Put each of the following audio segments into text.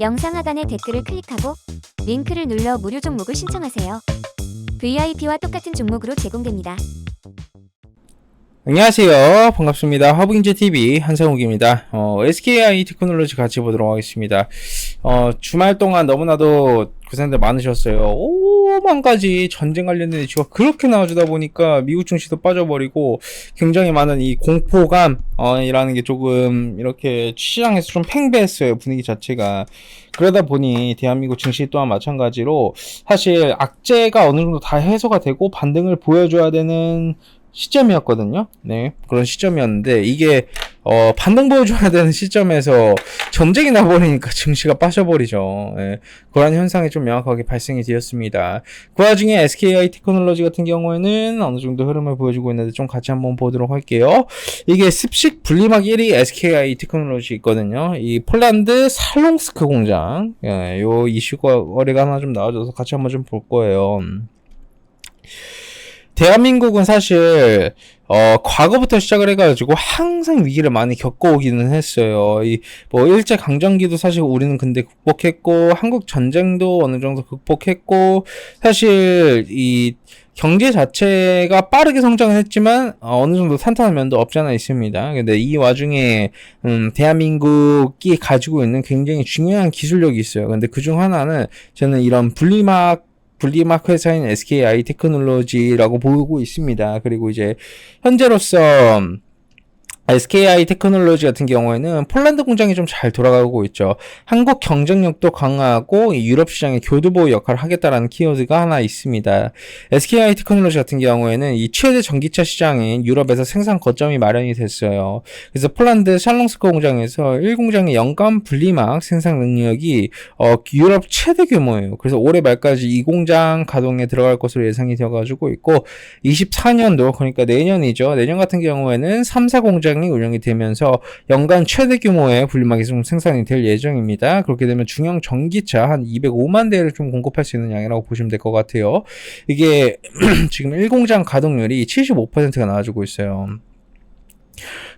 영상 하단의 댓글을 클릭하고 링크를 눌러 무료 종목을 신청하세요. VIP와 똑같은 종목으로 제공됩니다. 안녕하세요. 반갑습니다. 화부경제TV 한상욱입니다. SKI 테크놀로지 같이 보도록 하겠습니다. 주말 동안 너무나도 고생들 많으셨어요. 오만 가지 전쟁 관련된 이슈가 그렇게 나와주다 보니까 미국 증시도 빠져버리고 굉장히 많은 이 공포감, 이라는 게 조금 이렇게 시장에서 좀 팽배했어요. 분위기 자체가. 그러다 보니 대한민국 증시 또한 마찬가지로 사실 악재가 어느 정도 다 해소가 되고 반등을 보여줘야 되는 시점이었거든요. 네, 그런 시점이었는데 이게 반등 보여줘야 되는 시점에서 전쟁이 나버리니까 증시가 빠져버리죠. 네, 그런 현상이 좀 명확하게 발생이 되었습니다. 그 와중에 SKI 테크놀로지 같은 경우에는 어느 정도 흐름을 보여주고 있는데 좀 같이 한번 보도록 할게요. 이게 습식 분리막 1위 SKI 테크놀로지 있거든요. 이 폴란드 살롱스크 공장, 요 이슈가 거래가 하나 좀 나와줘서 같이 한번 좀 볼 거예요. 대한민국은 사실 과거부터 시작을 해가지고 항상 위기를 많이 겪어오기는 했어요. 일제 강점기도 사실 우리는 근데 극복했고, 한국 전쟁도 어느 정도 극복했고, 사실 이 경제 자체가 빠르게 성장을 했지만 어느 정도 탄탄한 면도 없지 않아 있습니다. 근데 이 와중에 대한민국이 가지고 있는 굉장히 중요한 기술력이 있어요. 근데 그중 하나는 저는 이런 분리막 회사인 SKI 테크놀로지라고 보고 있습니다. 그리고 이제 현재로서 SKI 테크놀로지 같은 경우에는 폴란드 공장이 좀 잘 돌아가고 있죠. 한국 경쟁력도 강화하고 유럽 시장의 교두보 역할을 하겠다라는 키워드가 하나 있습니다. SKI 테크놀로지 같은 경우에는 이 최대 전기차 시장인 유럽에서 생산 거점이 마련이 됐어요. 그래서 폴란드 샬롱스크 공장에서 1공장의 연간 분리막 생산 능력이 유럽 최대 규모예요. 그래서 올해 말까지 이 공장 가동에 들어갈 것으로 예상이 되어가지고 있고 24년도 그러니까 내년이죠. 내년 같은 경우에는 3, 4공장 운영이 되면서 연간 최대 규모의 분리막이 좀 생산이 될 예정입니다. 그렇게 되면 중형 전기차 한 205만 대를 좀 공급할 수 있는 양이라고 보시면 될 것 같아요. 이게 지금 1공장 가동률이 75%가 나와주고 있어요.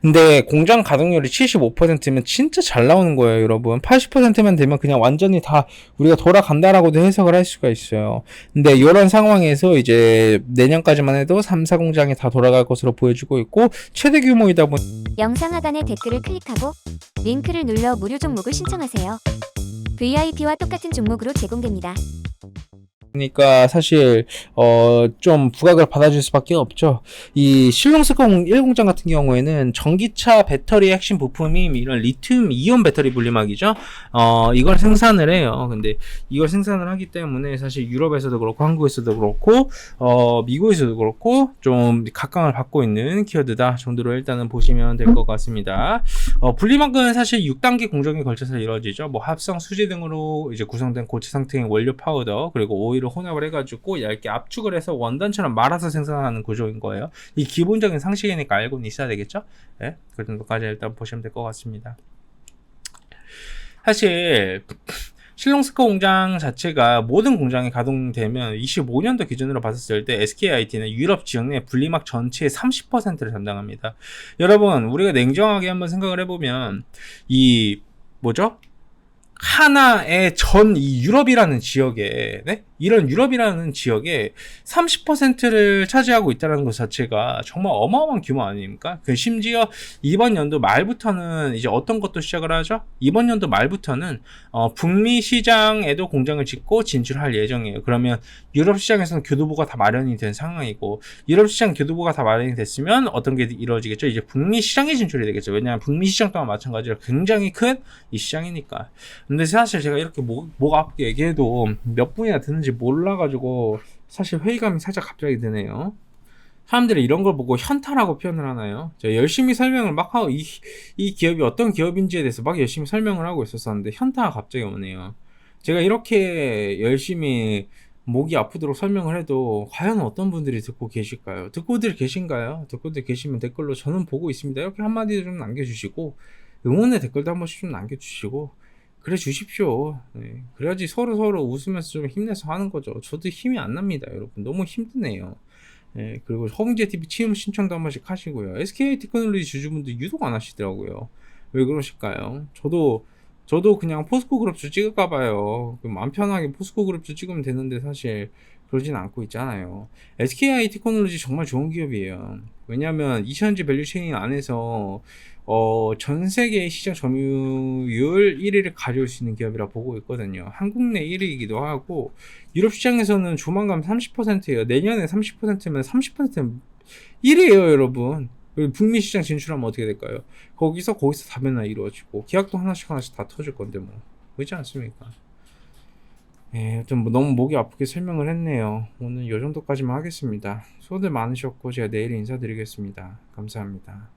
근데 공장 가동률이 75%면 진짜 잘 나오는 거예요, 여러분. 80%만 되면 그냥 완전히 다 우리가 돌아간다라고도 해석을 할 수가 있어요. 근데 이런 상황에서 이제 내년까지만 해도 3, 4공장이 다 돌아갈 것으로 보여지고 있고 최대 규모이다 보니 영상 하단의 댓글을 클릭하고 링크를 눌러 무료 종목을 신청하세요. VIP와 똑같은 종목으로 제공됩니다. 그러니까 사실 좀 부각을 받아줄 수밖에 없죠. 이 실롱스크 1공장 같은 경우에는 전기차 배터리 핵심 부품이 이런 리튬 이온 배터리 분리막이죠. 이걸 생산을 해요. 근데 이걸 생산을 하기 때문에 사실 유럽에서도 그렇고 한국에서도 그렇고 미국에서도 그렇고 좀 각광을 받고 있는 키워드다 정도로 일단은 보시면 될 것 같습니다. 분리막은 사실 6단계 공정에 걸쳐서 이루어지죠. 뭐 합성 수지 등으로 이제 구성된 고체 상태의 원료 파우더 그리고 오일을 혼합을 해가지고 얇게 압축을 해서 원단처럼 말아서 생산하는 구조인 거예요. 이 기본적인 상식이니까 알고는 있어야 되겠죠? 네, 그 정도까지 일단 보시면 될 것 같습니다. 사실 실롱스크 공장 자체가 모든 공장이 가동되면 25년도 기준으로 봤을 때 SKIT는 유럽 지역 내 분리막 전체의 30%를 담당합니다. 여러분, 우리가 냉정하게 한번 생각을 해보면 하나의 이 유럽이라는 지역에, 네? 이런 유럽이라는 지역에 30%를 차지하고 있다는 것 자체가 정말 어마어마한 규모 아닙니까? 심지어 이번 연도 말부터는 이제 어떤 것도 시작을 하죠? 이번 연도 말부터는 북미 시장에도 공장을 짓고 진출할 예정이에요. 그러면 유럽 시장에서는 교두보가 다 마련이 된 상황이고 유럽 시장 교두보가 다 마련이 됐으면 어떤 게 이루어지겠죠? 이제 북미 시장에 진출이 되겠죠. 왜냐하면 북미 시장 또한 마찬가지로 굉장히 큰 이 시장이니까. 근데 사실 제가 이렇게 목 아프게 얘기해도 몇 분이나 듣는지 몰라가지고 사실 회의감이 살짝 갑자기 드네요. 사람들이 이런 걸 보고 현타라고 표현을 하나요? 제가 열심히 설명을 막 하고 이 기업이 어떤 기업인지에 대해서 막 열심히 설명을 하고 있었었는데 현타가 갑자기 오네요. 제가 이렇게 열심히 목이 아프도록 설명을 해도 과연 어떤 분들이 듣고 계실까요? 듣고들 계신가요? 듣고들 계시면 댓글로 저는 보고 있습니다. 이렇게 한마디 좀 남겨주시고 응원의 댓글도 한 번씩 좀 남겨주시고 그래 주십시오. 네. 그래야지 서로 웃으면서 좀 힘내서 하는 거죠. 저도 힘이 안 납니다, 여러분. 너무 힘드네요. 네. 그리고 허경제TV 취임 신청도 한 번씩 하시고요. SK 테크놀로지 주주분들 유독 안 하시더라고요. 왜 그러실까요? 저도 저도 그냥 포스코 그룹주 찍을까 봐요. 마음 편하게 포스코 그룹주 찍으면 되는데 사실 그러진 않고 있잖아요. SKI 테크놀로지 정말 좋은 기업이에요. 왜냐면 2차전지 밸류체인 안에서 전 세계 시장 점유율 1위를 가져올 수 있는 기업이라 보고 있거든요. 한국 내 1위이기도 하고 유럽 시장에서는 조만간 30%예요. 내년에 30%면 30%는 1위예요, 여러분. 그리고 북미 시장 진출하면 어떻게 될까요? 거기서 다변화 이루어지고 계약도 하나씩 다 터질 건데 뭐 그렇지 않습니까? 예, 좀 너무 목이 아프게 설명을 했네요. 오늘 이 정도까지만 하겠습니다. 수고들 많으셨고 제가 내일 인사드리겠습니다. 감사합니다.